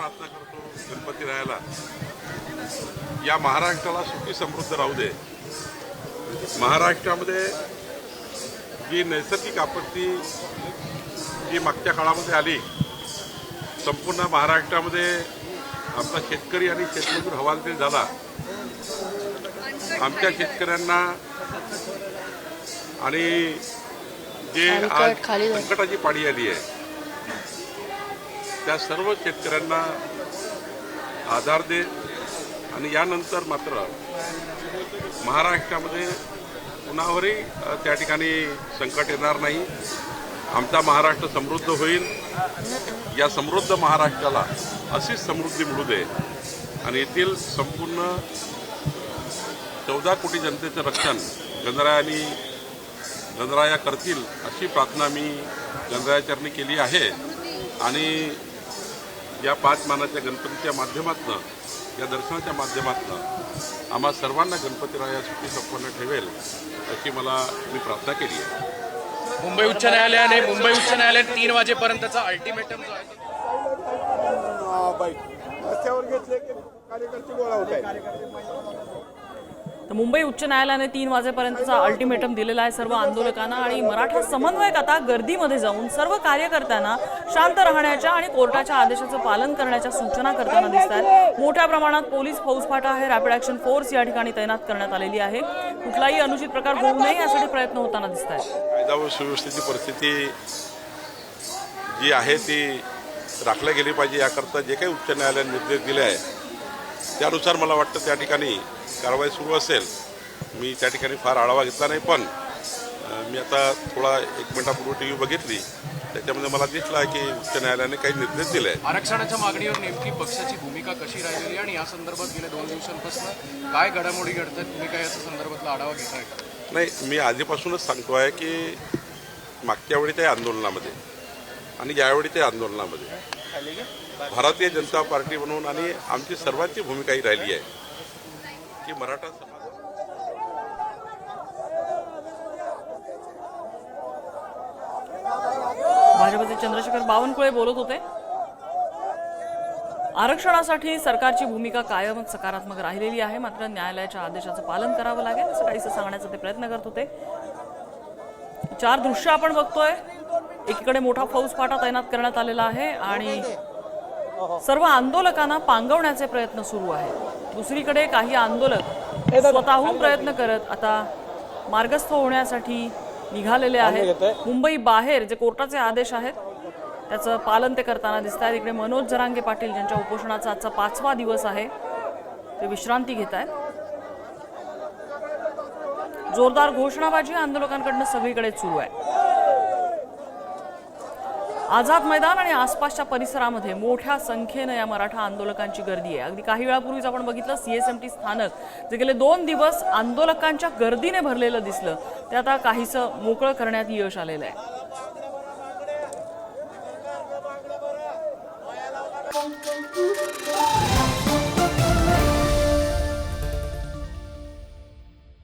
प्रार्थना करतो गणपती रायाला या महाराष्ट्राला सुखी समृद्ध राहू दे। महाराष्ट्रामध्ये जी नैसर्गिक आपत्ती जी मागच्या काळामध्ये आली, संपूर्ण महाराष्ट्रामध्ये आपला शेतकरी आणि शेतमजूर हवालदिल झाला। आमच्या शेतकऱ्यांना आणि जे आज संकटाची पाळी आली आहे त्या सर्व शेतकऱ्यांना आधार दे आणि यानंतर मात्र महाराष्ट्रामध्ये कुणावरही त्या ठिकाणी संकट येणार नाही। आमचा महाराष्ट्र समृद्ध होईल। या समृद्ध महाराष्ट्राला अशीच समृद्धी मिळू दे आणि येथील संपूर्ण 14 कोटी जनतेचं रक्षण गणराया करतील अशी प्रार्थना मी गणरायाचरणी केली आहे। आणि या 5 मानाच्या गणपतीच्या माध्यमातून, या दर्शनाच्या माध्यमातून आम्हा सर्वांना गणपतीराया सुखी संपन्न ठेवेल अशी मी प्रार्थना केली आहे। मुंबई उच्च न्यायालयाने 3 वाजेपर्यंतचा अल्टिमेटम जो आहे रस्त्यावर घेतले की कार्यकर्ते गोळा होत आहेत। तर मुंबई उच्च न्यायालयाने 3 वाजेपर्यंतचा अल्टिमेटम दिलेला आहे सर्व आंदोलकांना आणि मराठा समन्वयक आता गर्दीमध्ये जाऊन सर्व कार्यकर्त्यांना शांत राहण्याच्या आणि कोर्टाच्या आदेशाचं पालन करण्याच्या सूचना करताना दिसत आहेत। मोठ्या प्रमाणात पोलीस फौजफाटा आहे, रॅपिड ॲक्शन फोर्स या ठिकाणी तैनात करण्यात आलेली आहे। कुठलाही अनुचित प्रकार होऊ नये यासाठी प्रयत्न होताना दिसत आहेत। कायदा व सुव्यवस्थेची परिस्थिती जी आहे ती राखली गेली पाहिजे याकरता जे काही उच्च न्यायालयाने निर्देश दिले आहे त्यानुसार मला वाटतं त्या ठिकाणी कारवाई सुरू असेल। मी त्या ठिकाणी फार आढावा घेतला नाही, पण मी आता थोडा 1 मिनिटापूर्वी टीव्ही बघितली, त्याच्यामध्ये मला दिसला की उच्च न्यायालयाने काही निर्देश दिले आहेत। आरक्षणाच्या मागणीवर नेमकी पक्षाची भूमिका कशी राहिलेली आणि या संदर्भात गेल्या 2 दिवसांपासून काय घडामोडी घडतात, तुम्ही काय याच्या संदर्भातला आढावा घेताय का? नाही, मी आधीपासूनच सांगतो आहे की मागच्या वेळीच्या आंदोलनामध्ये आणि यावेळीच्या आंदोलनामध्ये भारतीय जनता पार्टी म्हणून आणि आमची सर्वांची भूमिका ही राहिली आहे की मराठा समाज भाजपचे चंद्रशेखर बावनकुळे बोलत होते। आरक्षणासाठी सरकारची भूमिका कायमच सकारात्मक राहिलेली आहे, मात्र न्यायालयाच्या आदेशाचं पालन करावं लागेल असं काहीसं सांगण्याचा ते प्रयत्न करत होते। 4 दृश्य आपण बघतोय। एकीकडे मोठा फौजफाटा तैनात करण्यात आलेला आहे आणि सर्व आंदोलकांना पांगवण्याचे प्रयत्न सुरू आहेत। दुसरीकडे काही आंदोलक स्वतःहून प्रयत्न करत आता मार्गस्थ होण्यासाठी निघालेले आहेत। मुंबई बाहेर जे कोर्टाचे आदेश आहेत त्याचं पालन ते करताना दिसत आहेत। इकडे मनोज जरांगे पाटील ज्यांच्या उपोषणाचा आजचा 5वा दिवस आहे ते विश्रांती घेत आहेत। जोरदार घोषणाबाजी आंदोलकांकडून सगळीकडे सुरू आहे। आझाद मैदान आणि आसपासच्या परिसरामध्ये मोठ्या संख्येने या मराठा आंदोलकांची गर्दी आहे। अगदी काही वेळापूर्वीच आपण बघितलं CSMT स्थानक जे गेले 2 दिवस आंदोलकांच्या गर्दीने भरलेलं दिसलं ते आता काहीसं मोकळं करण्यात यश आलेलं आहे।